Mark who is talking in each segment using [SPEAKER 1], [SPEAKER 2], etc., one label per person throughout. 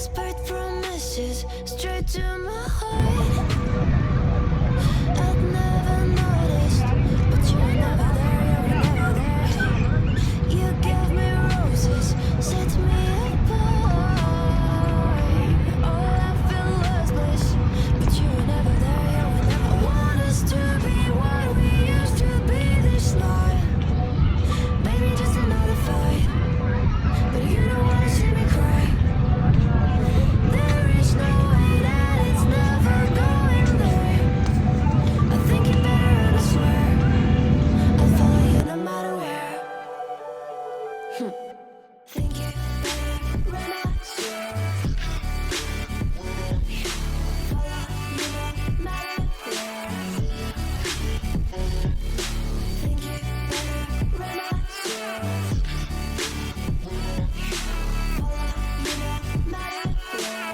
[SPEAKER 1] Whispered promises straight to my heart. I'd never noticed, but you were never there, you were never there. You gave me roses, set me apart. All I feel was bliss, but you were never there, you were never. I want us to be what we used to be this night. Maybe just another fight, but you don't wanna see me cry. There is no way that it's never going there. I think you better, and I swear I'll follow you no matter where. Think you better run, I swear. Follow you no matter where. Think you better run, I swear. Follow you no matter where.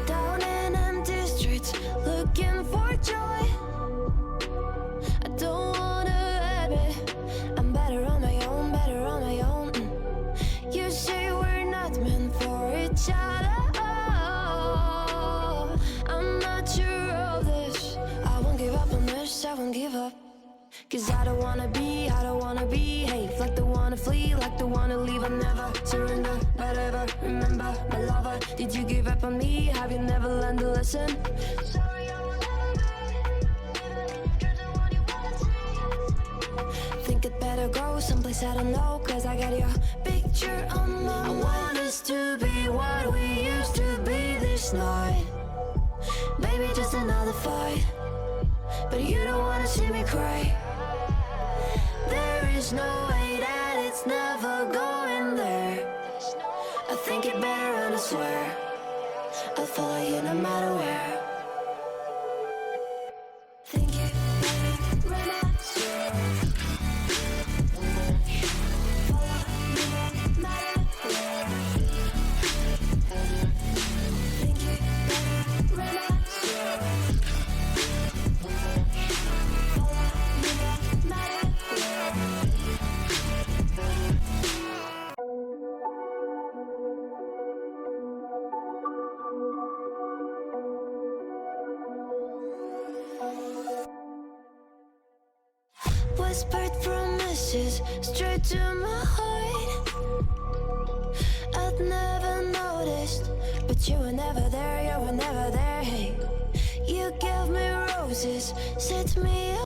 [SPEAKER 1] Down in empty streets, looking for joy. I don't wanna admit I'm better on my own, better on my own. You say we're not meant for each other. I'm not sure of this. I won't give up on this, I won't give up. Cause I don't wanna behave like the one to flee, like the one to leave. I'll never surrender, but ever remember my lover. Did you give up on me? Have you never learned a lesson? Sorry, I will never be, even if you're the one you wanna see. Think it better go someplace I don't know, cause I got your picture on my mind. I want us to be what we used to be this night. Maybe just another fight, but you don't wanna see me cry. There is no way that it's never going there. I think it better, and I swear I'll follow you no matter where. Think you better run, I swear. Follow you no matter where. Think you better run, I swear. Follow you no matter where. Whispered promises straight to my heart. I'd never noticed, but you were never there, you were never there. Hey, you gave me roses, set me up.